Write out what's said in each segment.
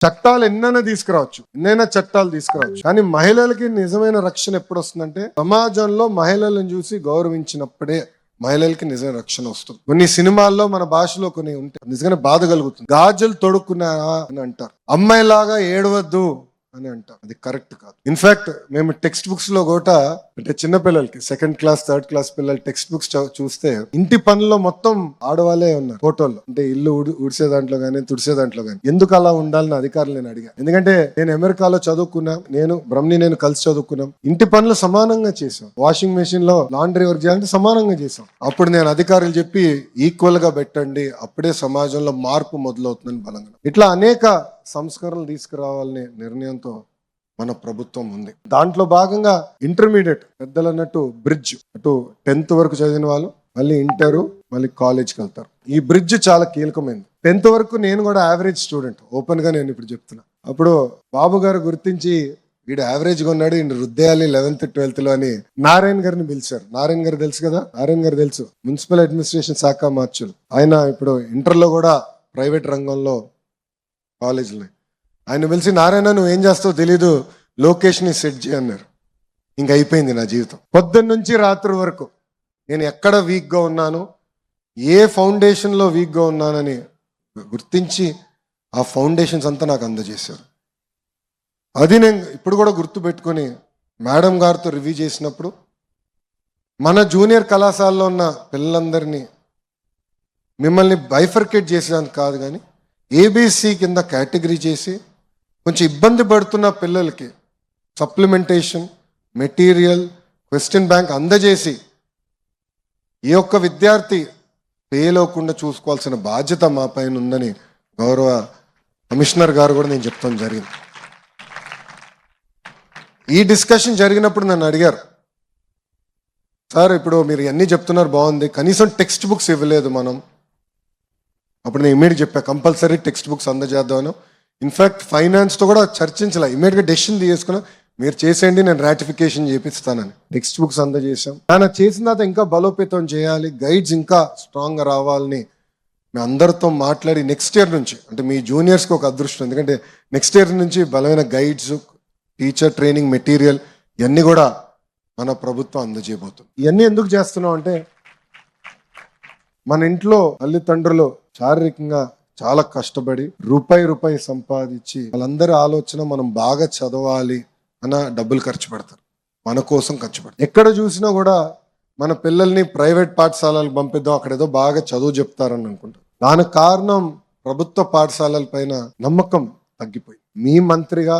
చట్టాలు ఎన్నైనా తీసుకురావచ్చు, ఎన్నైనా చట్టాలు తీసుకురావచ్చు, కానీ మహిళలకి నిజమైన రక్షణ ఎప్పుడు వస్తుందంటే సమాజంలో మహిళలను చూసి గౌరవించినప్పుడే మహిళలకి నిజమైన రక్షణ వస్తుంది. కొన్ని సినిమాల్లో మన భాషలో కొన్ని ఉంటాయి, నిజంగానే బాధ కలుగుతుంది. గాజులు తొడుక్కున్నారా అని అంటారు, అమ్మాయిలాగా ఏడవద్దు అని అంటారు. అది కరెక్ట్ కాదు. ఇన్ఫాక్ట్ మేము టెక్స్ట్ బుక్స్ లో కూడా అంటే చిన్న పిల్లలకి 2nd క్లాస్ 3rd క్లాస్ పిల్లలు టెక్స్ట్ బుక్స్ చూస్తే ఇంటి పనుల్లో మొత్తం ఆడవాళ్ళే ఉన్నారు ఫోటోల్లో. అంటే ఇల్లు ఊడ్చే దాంట్లో గానీ తుడిసే దాంట్లో గానీ. ఎందుకు అలా ఉండాలని అధికారులు నేను అడిగా. ఎందుకంటే నేను అమెరికాలో చదువుకున్నా, నేను కలిసి చదువుకున్నాం. ఇంటి పనులు సమానంగా చేసాం, వాషింగ్ మెషిన్ లో లాండ్రీ వర్క్ చేయాలంటే సమానంగా చేసాం. అప్పుడు నేను అధికారులు చెప్పి ఈక్వల్ గా పెట్టండి, అప్పుడే సమాజంలో మార్పు మొదలవుతుందని బలంగా. ఇట్లా అనేక సంస్కరణలు తీసుకురావాలనే నిర్ణయంతో మన ప్రభుత్వం ఉంది. దాంట్లో భాగంగా ఇంటర్మీడియట్ పెద్దలు అన్నట్టు బ్రిడ్జ్, అటు 10th వరకు చదివిన వాళ్ళు మళ్ళీ ఇంటరు మళ్ళీ కాలేజ్కి వెళ్తారు. ఈ బ్రిడ్జ్ చాలా కీలకమైంది. 10th వరకు నేను కూడా యావరేజ్ స్టూడెంట్, ఓపెన్ గా నేను ఇప్పుడు చెప్తున్నా. అప్పుడు బాబు గారు గుర్తించి వీడు యావరేజ్ గా ఉన్నాడు, ఈయన రుద్దేయాలి 11th 12th లో అని నారాయణ గారిని పిలిచారు. నారాయణ గారు తెలుసు కదా, నారాయణ గారు తెలుసు, మున్సిపల్ అడ్మినిస్ట్రేషన్ శాఖ మార్చులు. ఆయన ఇప్పుడు ఇంటర్ లో కూడా ప్రైవేట్ రంగంలో కాలేజీలో. ఆయన పిలిచి నారాయణ నువ్వు ఏం చేస్తావు తెలీదు, లొకేషన్ సెట్ చేయి అన్నారు. ఇంక అయిపోయింది నా జీవితం. పొద్దున్న నుంచి రాత్రి వరకు నేను ఎక్కడ వీక్గా ఉన్నాను, ఏ ఫౌండేషన్లో వీక్గా ఉన్నానని గుర్తించి ఆ ఫౌండేషన్స్ అంతా నాకు అందజేశారు. అది నేను ఇప్పుడు కూడా గుర్తు పెట్టుకొని మేడం గారితో రివ్యూ చేసినప్పుడు మన జూనియర్ కళాశాలలో ఉన్న పిల్లలందరినీ మిమ్మల్ని బైఫర్కేట్ చేసేదానికి కాదు, కానీ ఏబిసి కింద కేటగిరీ చేసి కొంచెం ఇబ్బంది పడుతున్న పిల్లలకి సప్లిమెంటేషన్, మెటీరియల్, క్వశ్చన్ బ్యాంక్ అందజేసి ఏ ఒక్క విద్యార్థి ఫెయిల్ అవ్వకుండా చూసుకోవాల్సిన బాధ్యత మా పైన ఉందని గౌరవ కమిషనర్ గారు కూడా నేను చెప్తాం జరిగింది. ఈ డిస్కషన్ జరిగినప్పుడు నన్ను అడిగారు, సార్ ఇప్పుడు మీరు అన్నీ చెప్తున్నారు బాగుంది, కనీసం టెక్స్ట్ బుక్స్ ఇవ్వలేదు మనం. అప్పుడు నేను ఇమీడియట్ చెప్పా కంపల్సరీ టెక్స్ట్ బుక్స్ అందజేద్దాను. ఇన్ఫాక్ట్ ఫైనాన్స్తో కూడా చర్చించలే, ఇమీడియట్గా డెసిషన్ తీసుకున్నా మీరు చేసేయండి నేను రాటిఫికేషన్ చేపిస్తానని. టెక్స్ట్ బుక్స్ అందజేసాం. ఆయన చేసిన తర్వాత ఇంకా బలోపేతం చేయాలి, గైడ్స్ ఇంకా స్ట్రాంగ్గా రావాలని మీ అందరితో మాట్లాడి నెక్స్ట్ ఇయర్ నుంచి, అంటే మీ జూనియర్స్కి ఒక అదృష్టం, ఎందుకంటే నెక్స్ట్ ఇయర్ నుంచి బలమైన గైడ్స్, టీచర్ ట్రైనింగ్ మెటీరియల్ ఇవన్నీ కూడా మన ప్రభుత్వం అందజేయబోతుంది. ఇవన్నీ ఎందుకు చేస్తున్నాం అంటే మన ఇంట్లో తల్లిదండ్రులు శారీరకంగా చాలా కష్టపడి రూపాయి సంపాదించి వాళ్ళందరి ఆలోచన మనం బాగా చదవాలి అన్న డబ్బులు ఖర్చు పెడతారు, మన కోసం ఖర్చు పెడతారు. ఎక్కడ చూసినా కూడా మన పిల్లల్ని ప్రైవేట్ పాఠశాలలకు పంపిద్దాం, అక్కడ ఏదో బాగా చదువు చెప్తారని అనుకుంటారు. దానికి కారణం ప్రభుత్వ పాఠశాలల పైన నమ్మకం తగ్గిపోయి. మీ మంత్రిగా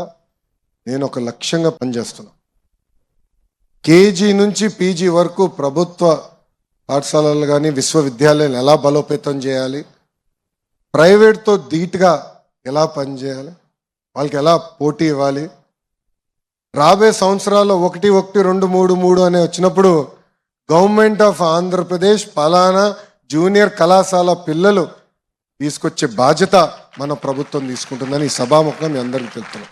నేను ఒక లక్ష్యంగా పనిచేస్తున్నా. కేజీ నుంచి పీజీ వరకు ప్రభుత్వ పాఠశాలలు కానీ విశ్వవిద్యాలయాలు ఎలా బలోపేతం చేయాలి, ప్రైవేట్తో ధీటుగా ఎలా పనిచేయాలి, వాళ్ళకి ఎలా పోటీ ఇవ్వాలి, రాబోయే సంవత్సరాల్లో 1, 1, 2, 3, 3 అనే వచ్చినప్పుడు గవర్నమెంట్ ఆఫ్ ఆంధ్రప్రదేశ్ పలానా జూనియర్ కళాశాల పిల్లలు తీసుకొచ్చే బాధ్యత మన ప్రభుత్వం తీసుకుంటుందని ఈ సభాముఖంగా మీ అందరికీ తెలుపుతున్నాం.